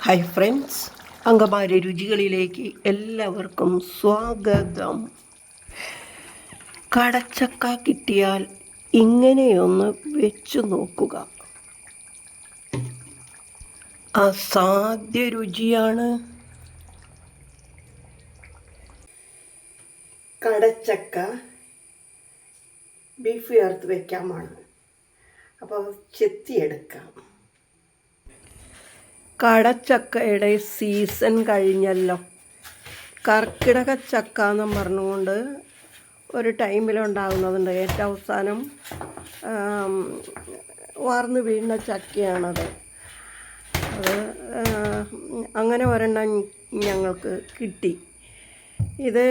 Hi friends, Angamaly രുചികളിലേക്ക് എല്ലാവർക്കും സ്വാഗതം. കടച്ചക്ക കിട്ടിയാൽ ഇങ്ങനെയൊന്ന് വെച്ചു നോക്കുക. അസാധ്യ രുചിയാണ്. കടച്ചക്ക ബീഫ് ചേർത്ത് വയ്ക്കാമാണ്. അപ്പോൾ ചെത്തിയെടുക്കാം. കടച്ചക്കയുടെ സീസൺ കഴിഞ്ഞല്ലോ. കർക്കിടക ചക്ക എന്നും പറഞ്ഞുകൊണ്ട് ഒരു ടൈമിലുണ്ടാകുന്നതുണ്ട്. ഏറ്റവും അവസാനം വാർന്നു വീഴുന്ന ചക്കയാണത്. അത് അങ്ങനെ ഒരെണ്ണം ഞങ്ങൾക്ക് കിട്ടി. ഇത്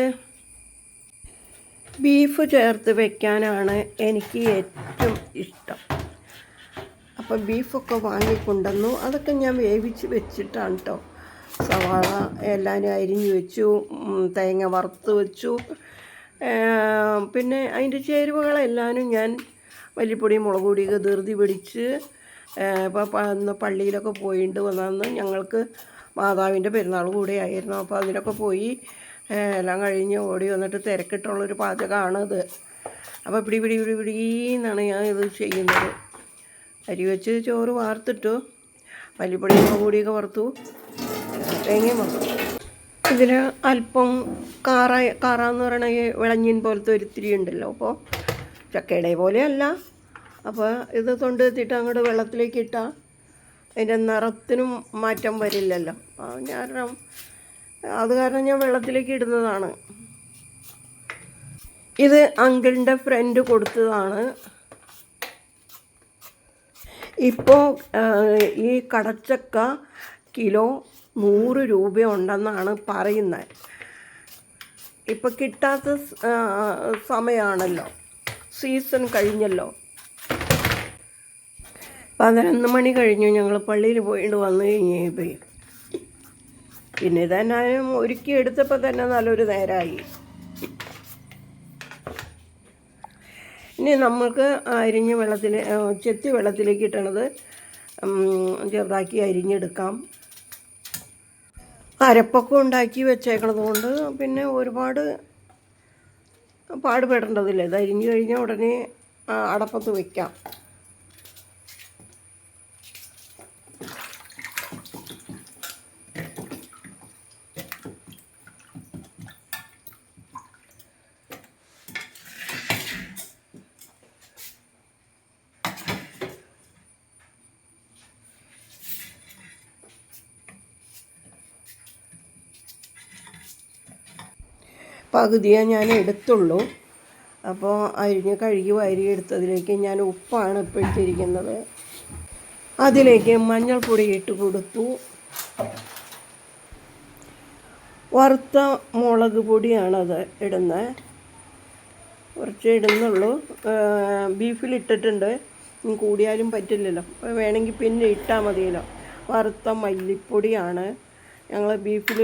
ബീഫ് ചേർത്ത് വയ്ക്കാനാണ് എനിക്ക് ഏറ്റവും ഇഷ്ടം. അപ്പോൾ ബീഫൊക്കെ വാങ്ങിക്കൊണ്ടുവന്നു. അതൊക്കെ ഞാൻ വേവിച്ച് വെച്ചിട്ടാണ് കേട്ടോ. സവാള എല്ലാവരും അരിഞ്ഞ് വെച്ചു, തേങ്ങ വറുത്ത് വെച്ചു. പിന്നെ അതിൻ്റെ ചേരുവകളെല്ലാവരും ഞാൻ മല്ലിപ്പൊടി, മുളക് പൊടിയൊക്കെ ധൃതി പിടിച്ച് ഇപ്പോൾ അന്ന് പള്ളിയിലൊക്കെ പോയിട്ട് വന്നന്ന് ഞങ്ങൾക്ക് മാതാവിൻ്റെ പെരുന്നാൾ കൂടെ ആയിരുന്നു. അപ്പോൾ അതിനൊക്കെ പോയി എല്ലാം കഴിഞ്ഞ് ഓടി വന്നിട്ട് തിരക്കിട്ടുള്ളൊരു പാചകമാണിത്. അപ്പോൾ പിടിയെന്നാണ് ഞാൻ ഇത് ചെയ്യുന്നത്. അരി വെച്ച് ചോറ് വാർത്തിട്ടു, മല്ലിപ്പൊടി മുളക് പൊടിയൊക്കെ വറുത്തു, തേങ്ങയും വറുത്തു. ഇതിൽ അല്പം കാറാന്ന് പറയണ വിളഞ്ഞിൻ പോലത്തെ ഒരിത്തിരി ഉണ്ടല്ലോ. അപ്പോൾ ചക്കയുടെ പോലെയല്ല. അപ്പോൾ ഇത് തൊണ്ട് എത്തിയിട്ട് അങ്ങോട്ട് വെള്ളത്തിലേക്ക് ഇട്ടാൽ അതിൻ്റെ നിറത്തിനും മാറ്റം വരില്ലല്ലോ. അത് കാരണം ഞാൻ വെള്ളത്തിലേക്ക് ഇടുന്നതാണ്. ഇത് അങ്കിളിൻ്റെ ഫ്രണ്ട് കൊടുത്തതാണ്. ഇപ്പോൾ ഈ കടച്ചക്ക കിലോ 100 രൂപയുണ്ടെന്നാണ് പറയുന്നത്. ഇപ്പോൾ കിട്ടാത്ത സമയമാണല്ലോ, സീസൺ കഴിഞ്ഞല്ലോ. 11 മണി കഴിഞ്ഞു. ഞങ്ങൾ പള്ളിയിൽ പോയിട്ട് വന്നു കഴിഞ്ഞപ്പോൾ പിന്നെ ഇതെന്നാലും ഒരുക്കി എടുത്തപ്പോൾ തന്നെ നല്ലൊരു നേരമായി. ഇനി നമുക്ക് അരിഞ്ഞ് ചെത്തി വെള്ളത്തിലേക്ക് ഇട്ടണത് ചെറുതാക്കി അരിഞ്ഞെടുക്കാം. അരപ്പൊക്കെ ഉണ്ടാക്കി വെച്ചേക്കണത് കൊണ്ട് പിന്നെ ഒരുപാട് പാടുപെടേണ്ടതില്ല. ഇത് അരിഞ്ഞു കഴിഞ്ഞാൽ ഉടനെ അടപ്പത്ത് വയ്ക്കാം. പകുതിയേ ഞാൻ എടുത്തുള്ളൂ. അപ്പോൾ കഴുകി എടുത്തതിലേക്ക് ഞാൻ ഉപ്പാണ് ഇപ്പോൾ ഇട്ടിരിക്കുന്നത്. അതിലേക്ക് മഞ്ഞൾപ്പൊടി ഇട്ട് കൊടുത്തു. വറുത്ത മുളക് പൊടിയാണത് ഇടുന്നത്. കുറച്ച് ഇടുന്നുള്ളൂ. ബീഫിലിട്ടിട്ടുണ്ട്, കൂടിയാലും പറ്റില്ലല്ലോ. വേണമെങ്കിൽ പിന്നെ ഇട്ടാൽ മതിയല്ലോ. വറുത്ത മല്ലിപ്പൊടിയാണ്. ഞങ്ങൾ ബീഫിൽ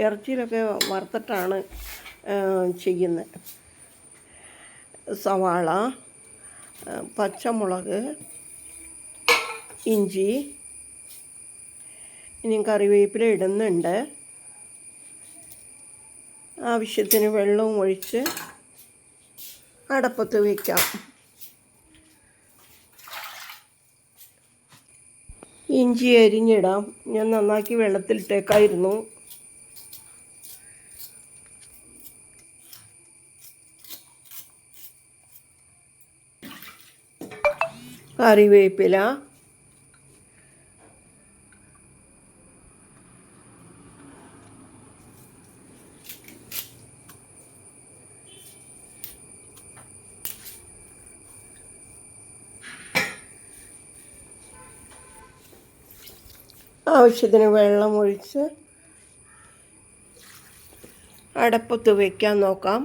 ഇറച്ചിയിലൊക്കെ വറുത്തിട്ടാണ് ചെയ്യുന്നത്. സവാള, പച്ചമുളക്, ഇഞ്ചി, ഇനി കറിവേപ്പില ഇടുന്നുണ്ട്. ആവശ്യത്തിന് വെള്ളവും ഒഴിച്ച് അടപ്പത്ത് വയ്ക്കാം. ഇഞ്ചി അരിഞ്ഞിടാം. ഞാൻ നന്നാക്കി വെള്ളത്തിലിട്ടേക്കായിരുന്നു. കറിവേപ്പില, ആവശ്യത്തിന് വെള്ളം ഒഴിച്ച് അടപ്പത്ത് വയ്ക്കാൻ നോക്കാം.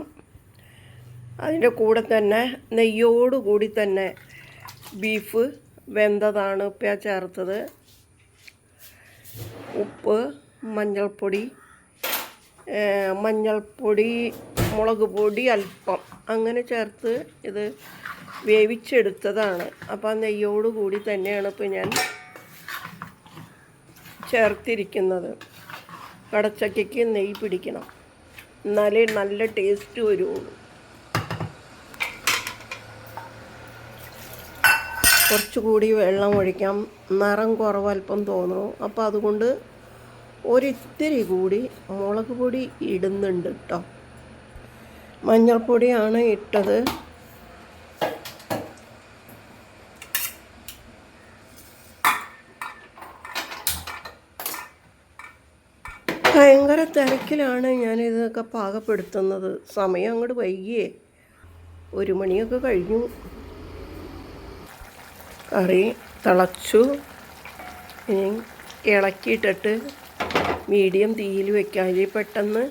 അതിൻ്റെ കൂടെ തന്നെ നെയ്യോടുകൂടി തന്നെ ബീഫ് വെന്തതാണ് ഉപ്പ ചേർത്തത്. ഉപ്പ്, മഞ്ഞൾപ്പൊടി, മുളക് പൊടി അല്പം അങ്ങനെ ചേർത്ത് ഇത് വേവിച്ചെടുത്തതാണ്. അപ്പോൾ നെയ്യോടുകൂടി തന്നെയാണ് ഇപ്പോൾ ഞാൻ ചേർത്തിരിക്കുന്നത്. കടച്ചക്കയ്ക്ക് നെയ്യ് പിടിക്കണം, എന്നാലേ നല്ല ടേസ്റ്റ് വരുള്ളൂ. കുറച്ചുകൂടി വെള്ളം ഒഴിക്കാം. നിറം കുറവൽപ്പം തോന്നുന്നു, അപ്പോൾ അതുകൊണ്ട് ഒരിത്തിരി കൂടി മുളക് പൊടി ഇടുന്നുണ്ട് കേട്ടോ. മഞ്ഞൾപ്പൊടിയാണ് ഇട്ടത്. ഭയങ്കര തിരക്കിലാണ് ഞാനിതൊക്കെ പാകപ്പെടുത്തുന്നത്. സമയം അങ്ങോട്ട് വൈകിയേ, 1 മണിയൊക്കെ കഴിഞ്ഞു. കറി തിളച്ചു. ഇനി ഇളക്കിയിട്ടിട്ട് മീഡിയം തീയിൽ വെക്കാം. ഇതിൽ പെട്ടെന്ന്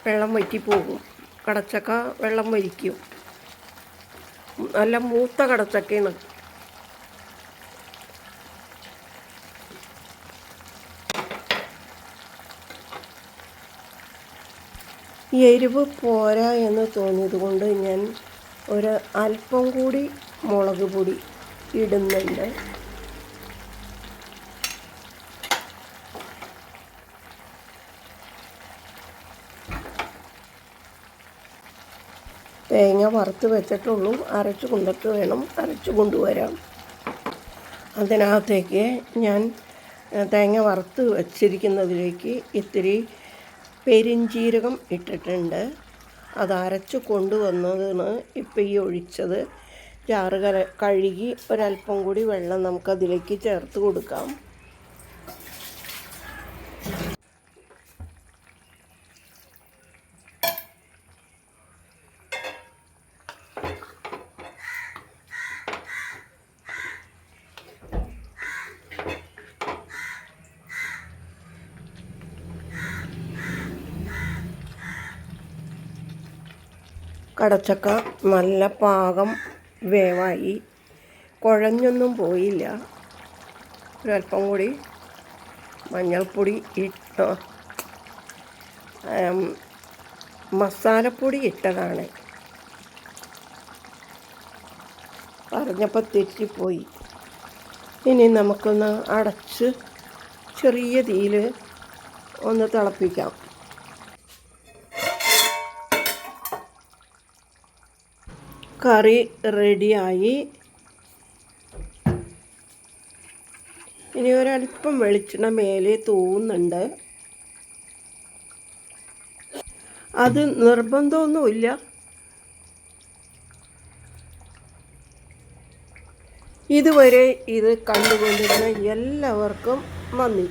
വെള്ളം വറ്റിപ്പോകും. കടച്ചക്ക വെള്ളം വലിക്കും. നല്ല മൂത്ത കടച്ചക്കയാണ്. എരിവ് പോരാ എന്ന് തോന്നിയത് കൊണ്ട് ഞാൻ അല്പം കൂടി മുളക് പൊടി ഇടുന്നുണ്ട്. തേങ്ങ വറുത്ത് വെച്ചിട്ടുള്ളൂ, അരച്ച് കൊണ്ടിട്ട് വേണം അരച്ച് കൊണ്ടുവരാം. അതിനകത്തേക്ക് ഞാൻ തേങ്ങ വറുത്ത് വച്ചിരിക്കുന്നതിലേക്ക് ഇത്തിരി പെരിഞ്ജീരകം ഇട്ടിട്ടുണ്ട്. അത് അരച്ച് കൊണ്ടുവന്നതാണ് ഇപ്പം ഈ ഒഴിച്ചത്. ചാറ് കഴുകി ഒരല്പം കൂടി വെള്ളം നമുക്കതിലേക്ക് ചേർത്ത് കൊടുക്കാം. കടച്ചക്ക നല്ല പാകം വേവായി, കുഴഞ്ഞൊന്നും പോയില്ല. ഒരല്പം കൂടി മഞ്ഞൾപ്പൊടി മസാലപ്പൊടി ഇട്ടതാണ്. പറഞ്ഞപ്പോൾ തെറ്റിപ്പോയി. ഇനി നമുക്കൊന്ന് അടച്ച് ചെറിയ തീയിൽ ഒന്ന് തിളപ്പിക്കാം. കറി റെഡിയായി. ഇനി ഒരല്പം വെളിച്ചെണ്ണ മേലെ തൂവുന്നുണ്ട്. അത് നിർബന്ധമൊന്നുമില്ല. ഇതുവരെ ഇത് കണ്ടുകൊണ്ടിരുന്ന എല്ലാവർക്കും നന്ദി.